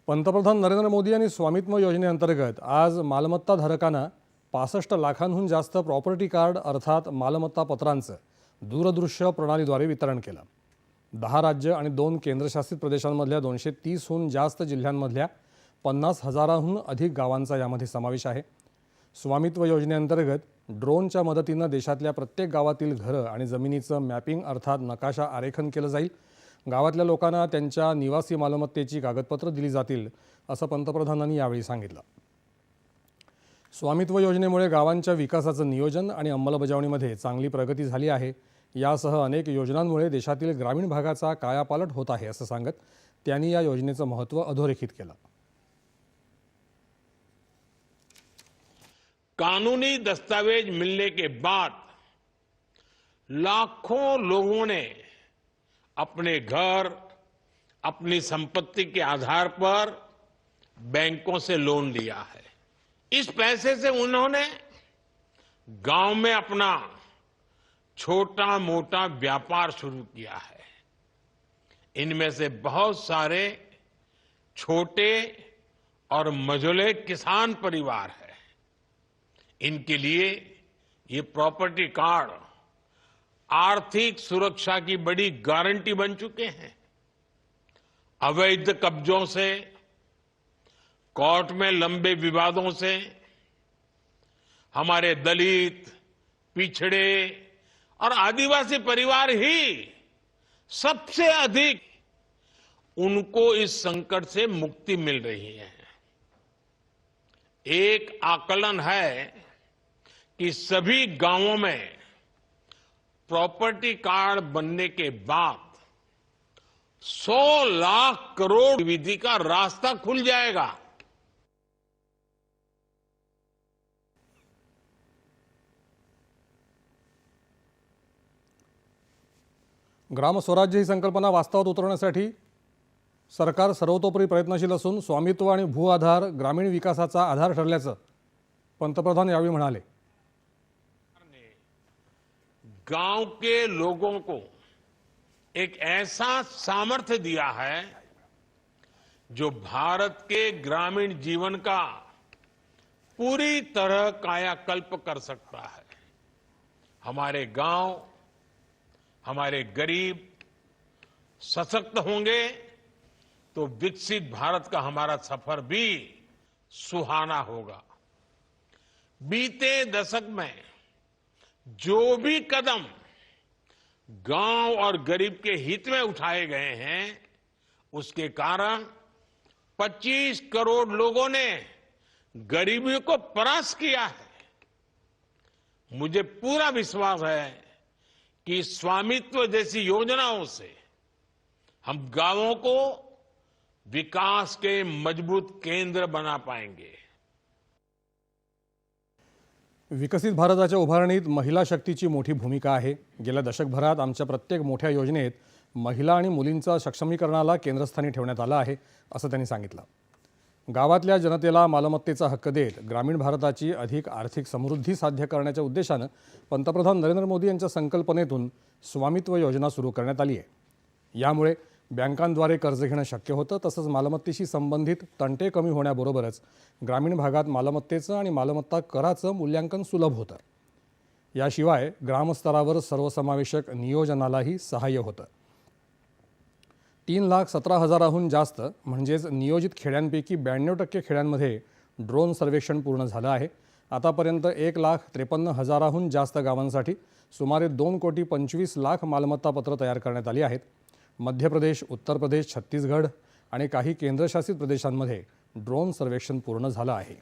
पंतप्रधान नरेंद्र मोदी यांनी स्वामित्व योजनेअंतर्गत आज मालमत्ता धारकांना 65 लाखांहून जास्त प्रॉपर्टी कार्ड अर्थात मालमत्ता पत्रांचं दूरदृश्य प्रणालीद्वारे वितरण केलं। 10 राज्य आणि 2 केंद्रशासित प्रदेशांमधल्या 230हून जास्त जिल्ह्यांमधल्या 50,000हून अधिक गावांचा यामध्ये समावेश आहे। स्वामित्व योजनेअंतर्गत ड्रोनच्या मदतीने देशातल्या प्रत्येक गावातील घरं आणि जमिनीचं मॅपिंग अर्थात नकाशा आरेखन केलं जाईल। गावातल्या लोकांना त्यांच्या निवासी मालमत्तेची कागदपत्र दिली जातील असं पंतप्रधानांनी यावेळी सांगितलं। स्वामित्व योजनेमुळे गावांच्या विकासाचं नियोजन आणि अंमलबजावणीमध्ये चांगली प्रगती झाली आहे। यासह अनेक योजनांमुळे देशातील ग्रामीण भागाचा कायापालट होत आहे असं सांगत त्यांनी या योजनेचं महत्त्व अधोरेखित केलं। कानूनी दस्तावेज मिलने के बाद लाखों लोगों ने अपने घर, अपनी संपत्ति के आधार पर बैंकों से लोन लिया है। इस पैसे से उन्होंने गांव में अपना छोटा मोटा व्यापार शुरू किया है। इनमें से बहुत सारे छोटे और मझोले किसान परिवार हैं। इनके लिए ये प्रॉपर्टी कार्ड आर्थिक सुरक्षा की बड़ी गारंटी बन चुके हैं। अवैध कब्जों से, कोर्ट में लंबे विवादों से हमारे दलित, पिछड़े और आदिवासी परिवार ही सबसे अधिक उनको इस संकट से मुक्ति मिल रही है। एक आकलन है कि सभी गांवों में प्रॉपर्टी कार्ड बनने के बाद 100 लाख करोड़ विधि का रास्ता खुल जाएगा। ग्राम स्वराज्य ही संकल्पना वास्तवात उतरवण्यासाठी सरकार सर्वतोपरी प्रयत्नशील असून स्वामित्व आणि भू आधार ग्रामीण विकासाचा आधार ठरल्याचं पंतप्रधान यावेळी म्हणाले। गांव के लोगों को एक ऐसा सामर्थ्य दिया है जो भारत के ग्रामीण जीवन का पूरी तरह कायाकल्प कर सकता है। हमारे गांव, हमारे गरीब सशक्त होंगे तो विकसित भारत का हमारा सफर भी सुहाना होगा। बीते दशक में जो भी कदम गांव और गरीब के हित में उठाए गए हैं, उसके कारण 25 करोड़ लोगों ने गरीबी को परास्त किया है। मुझे पूरा विश्वास है कि स्वामित्व जैसी योजनाओं से हम गांवों को विकास के मजबूत केंद्र बना पाएंगे। विकसित भारताच्या उभारणीत महिला शक्तीची मोठी भूमिका आहे। गेल्या दशकभरात आमच्या प्रत्येक मोठ्या योजनेत महिला आणि मुलींच्या सक्षमीकरणाला केंद्रस्थानी ठेवण्यात आलं आहे असं त्यांनी सांगितलं। गावातल्या जनतेला मालमत्तेचा हक्क देत ग्रामीण भारताची अधिक आर्थिक समृद्धी साध्य करण्याच्या उद्देशाने पंतप्रधान नरेंद्र मोदी यांच्या संकल्पनेतून स्वामित्व योजना सुरू करण्यात आली आहे। यामुळे बँकांद्वारे कर्ज घेणं शक्य होतं, तसंच मालमत्तेशी संबंधित तंटे कमी होण्याबरोबरच ग्रामीण भागात मालमत्तेचं आणि मालमत्ता कराचं मूल्यांकन सुलभ होतं। याशिवाय ग्रामस्तरावर सर्वसमावेशक नियोजनालाही सहाय्य होतं। 3,17,000हून जास्त म्हणजेच नियोजित खेड्यांपैकी 92% खेड्यांमध्ये ड्रोन सर्वेक्षण पूर्ण झालं आहे। आतापर्यंत 1,53,000हून जास्त गावांसाठी सुमारे 2,25,00,000 मालमत्ता पत्र तयार करण्यात आली आहेत। मध्य प्रदेश, उत्तर प्रदेश, छत्तीसगड आणि काही केंद्रशासित प्रदेशांमध्ये ड्रोन सर्वेक्षण पूर्ण झालं आहे।